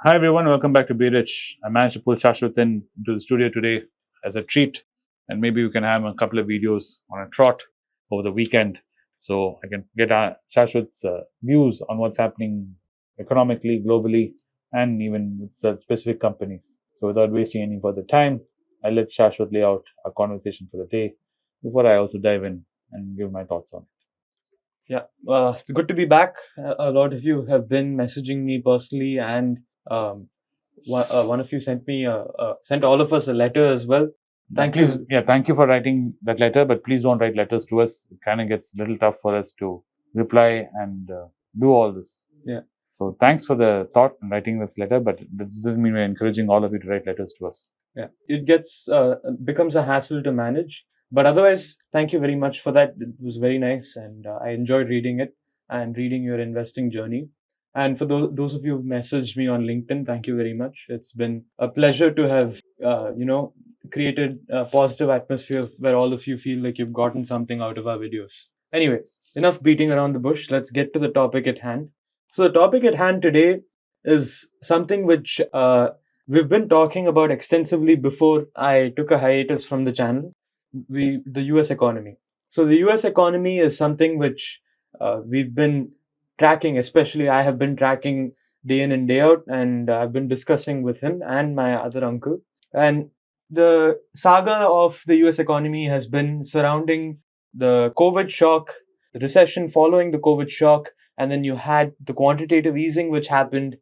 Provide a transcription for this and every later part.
Hi everyone, welcome back to Be Rich. I managed to pull Sashwath into the studio today as a treat, and maybe we can have a couple of videos on a trot over the weekend so I can get Shashwath's views on what's happening economically, globally, and even with specific companies. So without wasting any further time, I'll let Shashwath lay out our conversation for the day before I also dive in and give my thoughts on it. Yeah, it's good to be back. A lot of you have been messaging me personally, and um, one of you sent all of us a letter as well. Thank you. Thank you for writing that letter, but please don't write letters to us. It kind of gets a little tough for us to reply and do all this. Yeah. So thanks for the thought in writing this letter, but that doesn't mean we're encouraging all of you to write letters to us. Yeah, it becomes a hassle to manage, but otherwise, thank you very much for that. It was very nice, and I enjoyed reading it and reading your investing journey. And for those of you who messaged me on LinkedIn, thank you very much. It's been a pleasure to have created a positive atmosphere where all of you feel like you've gotten something out of our videos. Anyway, enough beating around the bush. Let's get to the topic at hand. So the topic at hand today is something which we've been talking about extensively before I took a hiatus from the channel. The US economy. So the US economy is something which we've been tracking, especially I have been tracking day in and day out, and I've been discussing with him and my other uncle. And the saga of the US economy has been surrounding the COVID shock, the recession following the COVID shock, and then you had the quantitative easing which happened.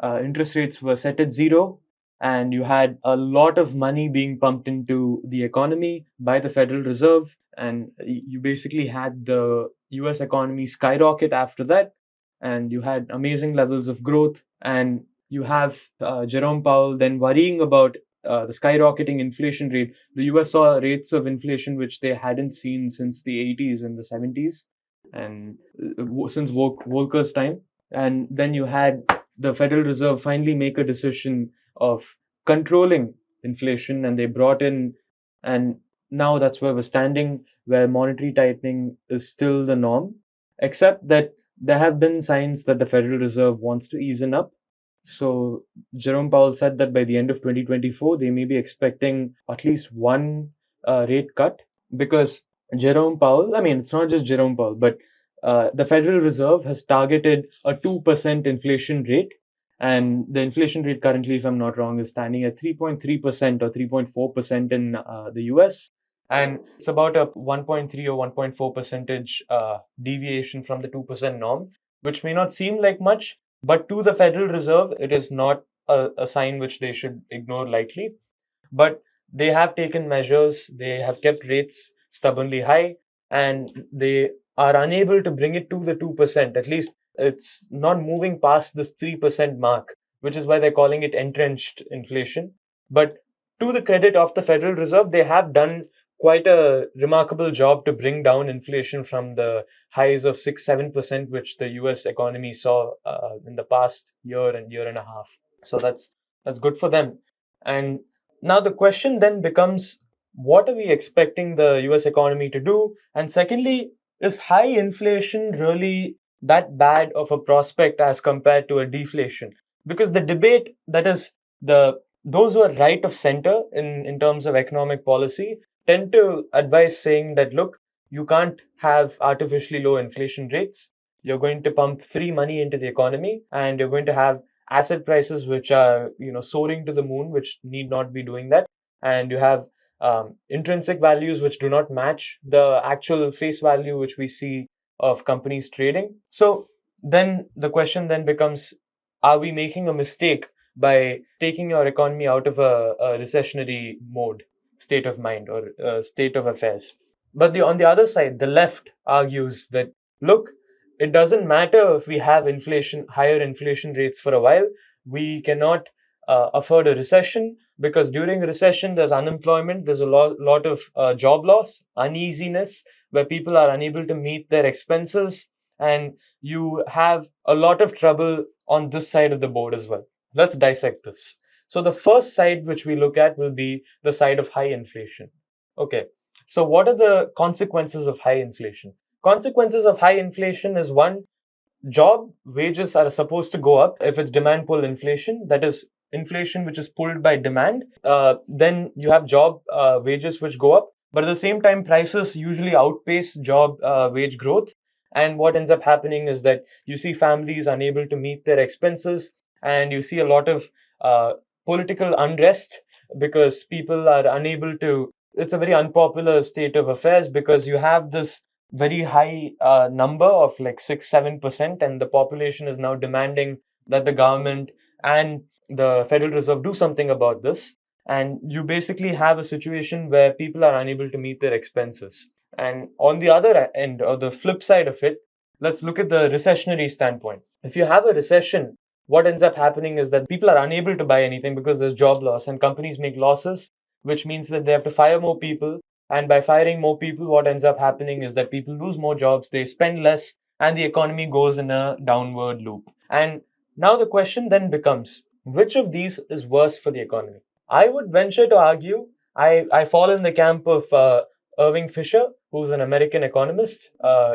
Interest rates were set at zero, and you had a lot of money being pumped into the economy by the Federal Reserve, and you basically had the US economy skyrocket after that, and you had amazing levels of growth, and you have Jerome Powell then worrying about the skyrocketing inflation rate. The US saw rates of inflation which they hadn't seen since the 80s and the 70s, and since Volcker's time. And then you had the Federal Reserve finally make a decision of controlling inflation, and they brought in, and now that's where we're standing, where monetary tightening is still the norm, except that there have been signs that the Federal Reserve wants to easen up. So Jerome Powell said that by the end of 2024, they may be expecting at least one rate cut, because Jerome Powell, I mean, it's not just Jerome Powell, but the Federal Reserve has targeted a 2% inflation rate. And the inflation rate currently, if I'm not wrong, is standing at 3.3% or 3.4% in the US. And it's about a 1.3 or 1.4 percentage deviation from the 2% norm, which may not seem like much, but to the Federal Reserve, it is not a sign which they should ignore lightly. But they have taken measures, they have kept rates stubbornly high, and they are unable to bring it to the 2%. At least it's not moving past this 3% mark, which is why they're calling it entrenched inflation. But to the credit of the Federal Reserve, they have done quite a remarkable job to bring down inflation from the highs of 6-7%, which the US economy saw in the past year and year and a half. So that's good for them. And now the question then becomes, what are we expecting the US economy to do? And secondly, is high inflation really that bad of a prospect as compared to a deflation? Because the debate, that is, those who are right of center in terms of economic policy tend to advise saying that, look, you can't have artificially low inflation rates. You're going to pump free money into the economy, and you're going to have asset prices which are soaring to the moon, which need not be doing that. And you have intrinsic values which do not match the actual face value which we see of companies trading. So then the question then becomes, are we making a mistake by taking your economy out of a recessionary mode, state of mind, or state of affairs? But on the other side, the left argues that, look, it doesn't matter if we have higher inflation rates for a while. We cannot afford a recession, because during a recession, there's unemployment, there's a lot of job loss, uneasiness, where people are unable to meet their expenses, and you have a lot of trouble on this side of the board as well. Let's dissect this. So the first side which we look at will be the side of high inflation. Okay, so what are the consequences of high inflation? Consequences of high inflation is, one, job wages are supposed to go up if it's demand pull inflation, that is inflation which is pulled by demand, then you have job wages which go up. But at the same time, prices usually outpace job wage growth. And what ends up happening is that you see families unable to meet their expenses, and you see a lot of political unrest because people are unable to. It's a very unpopular state of affairs because you have this very high number of like 6-7%, and the population is now demanding that the government and the Federal Reserve do something about this. And you basically have a situation where people are unable to meet their expenses. And on the other end, or the flip side of it, let's look at the recessionary standpoint. If you have a recession, what ends up happening is that people are unable to buy anything because there's job loss and companies make losses, which means that they have to fire more people. And by firing more people, what ends up happening is that people lose more jobs, they spend less, and the economy goes in a downward loop. And now the question then becomes, which of these is worse for the economy? I would venture to argue, I fall in the camp of Irving Fisher, who's an American economist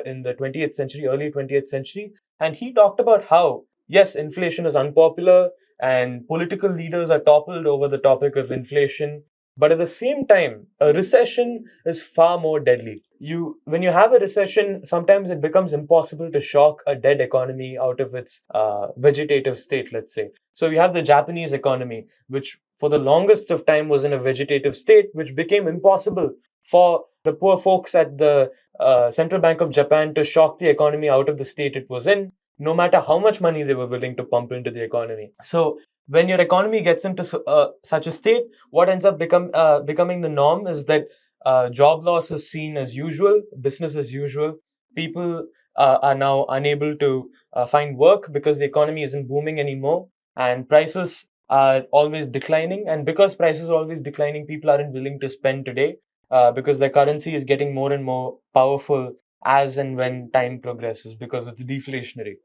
in the 20th century, early 20th century. And he talked about how, yes, inflation is unpopular and political leaders are toppled over the topic of inflation. But at the same time, a recession is far more deadly. When you have a recession, sometimes it becomes impossible to shock a dead economy out of its vegetative state, let's say. So you have the Japanese economy, which for the longest of time was in a vegetative state, which became impossible for the poor folks at the Central Bank of Japan to shock the economy out of the state it was in, no matter how much money they were willing to pump into the economy. So when your economy gets into such a state, what ends up becoming the norm is that job loss is seen as usual, business as usual. People are now unable to find work because the economy isn't booming anymore, and prices are always declining. And because prices are always declining, people aren't willing to spend today because their currency is getting more and more powerful as and when time progresses because it's deflationary.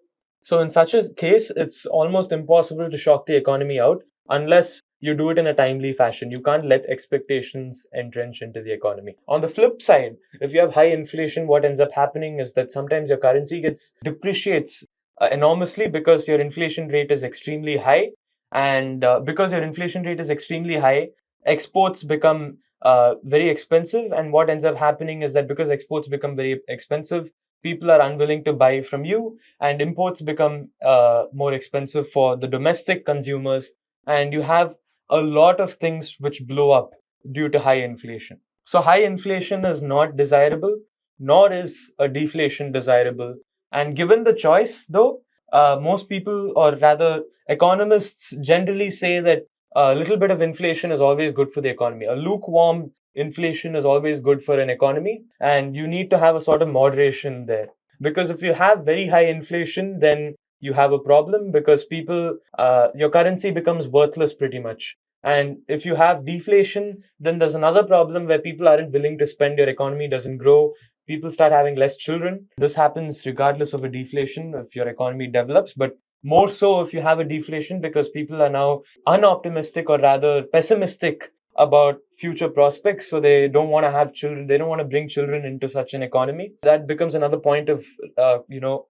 So in such a case, it's almost impossible to shock the economy out unless you do it in a timely fashion. You can't let expectations entrench into the economy. On the flip side, if you have high inflation, what ends up happening is that sometimes your currency depreciates enormously because your inflation rate is extremely high. And because your inflation rate is extremely high, exports become very expensive. And what ends up happening is that because exports become very expensive, people are unwilling to buy from you, and imports become more expensive for the domestic consumers, and you have a lot of things which blow up due to high inflation. So high inflation is not desirable, nor is a deflation desirable. And given the choice, though, most people, or rather economists, generally say that a little bit of inflation is always good for the economy. A lukewarm inflation is always good for an economy, and you need to have a sort of moderation there. Because if you have very high inflation, then you have a problem because your currency becomes worthless pretty much. And if you have deflation, then there's another problem where people aren't willing to spend, your economy doesn't grow, people start having less children. This happens regardless of a deflation if your economy develops, but more so if you have a deflation because people are now unoptimistic, or rather pessimistic, about future prospects. So they don't want to have children. They don't want to bring children into such an economy. That becomes another point of,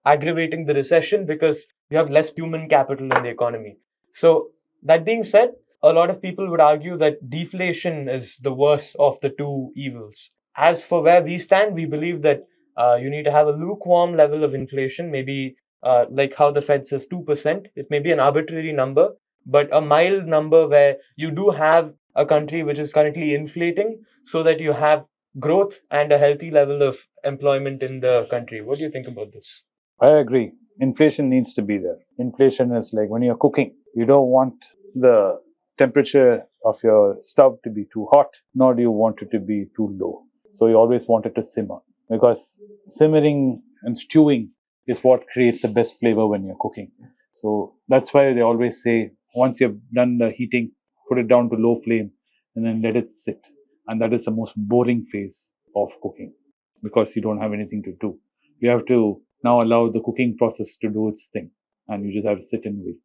aggravating the recession because you have less human capital in the economy. So that being said, a lot of people would argue that deflation is the worst of the two evils. As for where we stand, we believe that you need to have a lukewarm level of inflation, maybe like how the Fed says 2%. It may be an arbitrary number, but a mild number where you do have a country which is currently inflating so that you have growth and a healthy level of employment in the country. What do you think about this? I agree. Inflation needs to be there. Inflation is like when you're cooking, you don't want the temperature of your stove to be too hot, nor do you want it to be too low. So you always want it to simmer, because simmering and stewing is what creates the best flavor when you're cooking. So that's why they always say, once you've done the heating, put it down to low flame and then let it sit. And that is the most boring phase of cooking because you don't have anything to do. You have to now allow the cooking process to do its thing, and you just have to sit and wait.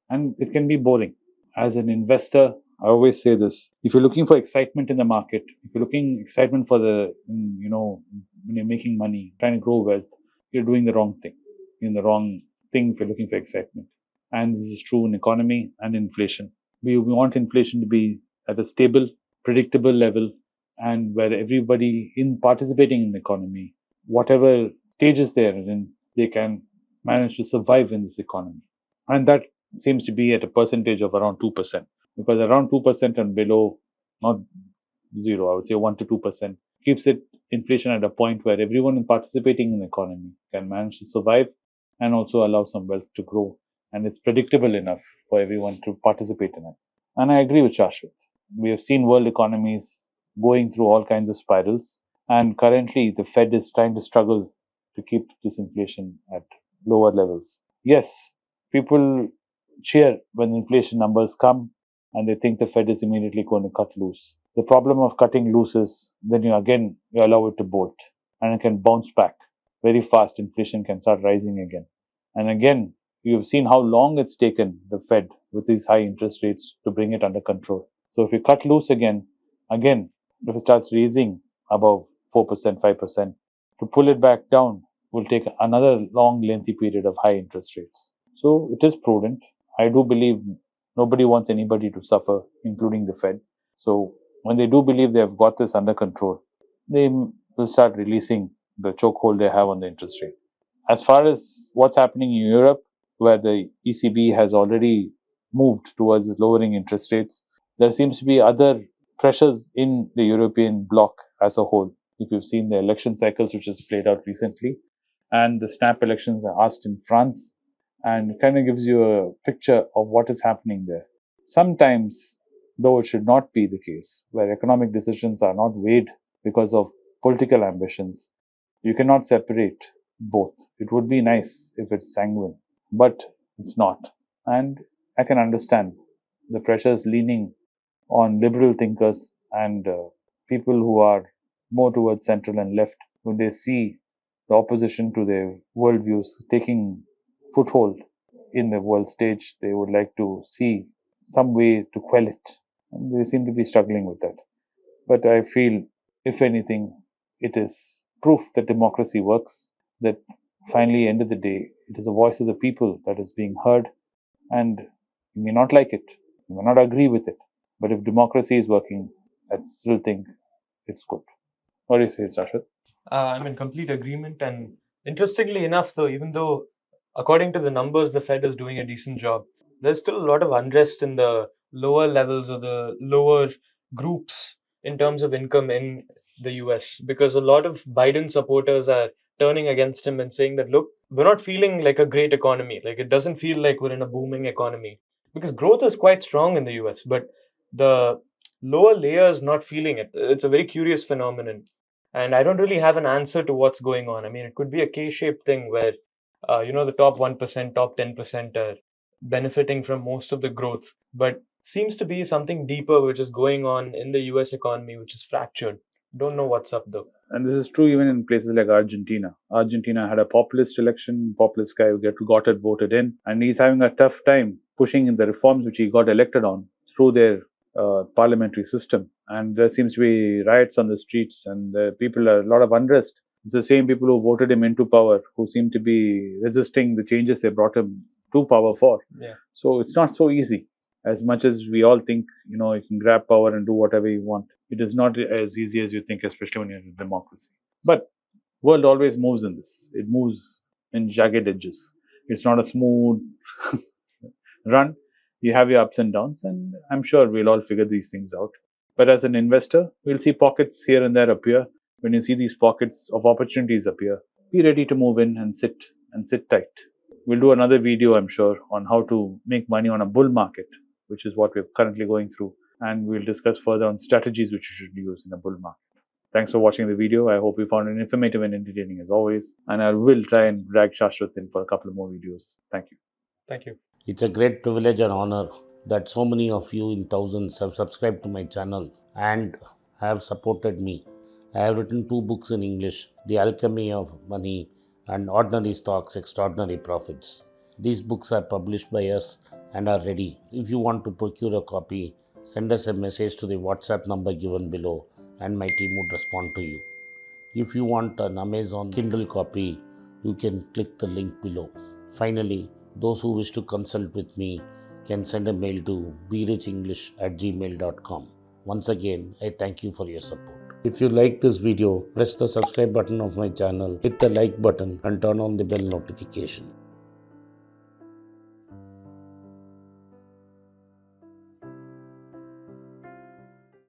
And it can be boring. As an investor, I always say this: if you're looking for excitement in the market, if you're looking excitement for when you're making money, trying to grow wealth, you're doing the wrong thing, in the wrong thing if you're looking for excitement. And this is true in economy and inflation. We want inflation to be at a stable, predictable level, and where everybody in participating in the economy, whatever stages they're in, they can manage to survive in this economy. And that seems to be at a percentage of around 2%, because around 2% and below, not zero, I would say 1 to 2%, keeps it inflation at a point where everyone participating in the economy can manage to survive and also allow some wealth to grow. And it's predictable enough for everyone to participate in it. And I agree with Sashwath. We have seen world economies going through all kinds of spirals. And currently, the Fed is trying to struggle to keep this inflation at lower levels. Yes, people cheer when inflation numbers come and they think the Fed is immediately going to cut loose. The problem of cutting loose is then you allow it to bolt and it can bounce back very fast. Inflation can start rising again. And again, you've seen how long it's taken the Fed with these high interest rates to bring it under control. So if you cut loose again, if it starts raising above 4%, 5%, to pull it back down will take another long, lengthy period of high interest rates. So it is prudent. I do believe nobody wants anybody to suffer, including the Fed. So when they do believe they have got this under control, they will start releasing the chokehold they have on the interest rate. As far as what's happening in Europe, where the ECB has already moved towards lowering interest rates, there seems to be other pressures in the European bloc as a whole. If you've seen the election cycles which has played out recently, and the snap elections are asked in France, and it kind of gives you a picture of what is happening there. Sometimes, though it should not be the case, where economic decisions are not weighed because of political ambitions, you cannot separate both. It would be nice if it's sanguine, but it's not. And I can understand the pressures leaning on liberal thinkers and people who are more towards central and left. When they see the opposition to their worldviews taking foothold in the world stage, they would like to see some way to quell it. And they seem to be struggling with that. But I feel, if anything, it is proof that democracy works, that finally, end of the day, it is the voice of the people that is being heard. And you may not like it, you may not agree with it, but if democracy is working, I still think it's good. What do you say, Sashwath? I'm in complete agreement. And interestingly enough, though, even though according to the numbers, the Fed is doing a decent job, there's still a lot of unrest in the lower levels or the lower groups in terms of income in the US, because a lot of Biden supporters are turning against him and saying that, look, we're not feeling like a great economy. Like, it doesn't feel like we're in a booming economy, because growth is quite strong in the US, but the lower layers not feeling it. It's a very curious phenomenon. And I don't really have an answer to what's going on. I mean, it could be a K-shaped thing where, the top 1%, top 10% are benefiting from most of the growth, but seems to be something deeper which is going on in the US economy, which is fractured. Don't know what's up though. And this is true even in places like Argentina. Argentina had a populist election, populist guy who got it voted in, and he's having a tough time pushing in the reforms which he got elected on through their parliamentary system. And there seems to be riots on the streets, and people are a lot of unrest. It's the same people who voted him into power who seem to be resisting the changes they brought him to power for. Yeah. So it's not so easy. As much as we all think, you can grab power and do whatever you want, it is not as easy as you think, especially when you're in a democracy. But world always moves in this. It moves in jagged edges. It's not a smooth run. You have your ups and downs, and I'm sure we'll all figure these things out. But as an investor, we'll see pockets here and there appear. When you see these pockets of opportunities appear, be ready to move in and sit tight. We'll do another video, I'm sure, on how to make money on a bull market, which is what we're currently going through. And we'll discuss further on strategies which you should use in a bull market. Thanks for watching the video. I hope you found it informative and entertaining as always. And I will try and drag Sashwath in for a couple of more videos. Thank you. Thank you. It's a great privilege and honor that so many of you in thousands have subscribed to my channel and have supported me. I have written 2 books in English, The Alchemy of Money and Ordinary Stocks, Extraordinary Profits. These books are published by us and are ready. If you want to procure a copy, send us a message to the WhatsApp number given below and my team would respond to you. If you want an Amazon Kindle copy, you can click the link below. Finally, those who wish to consult with me can send a mail to berichenglish@gmail.com. Once again, I thank you for your support. If you like this video, press the subscribe button of my channel, hit the like button and turn on the bell notification.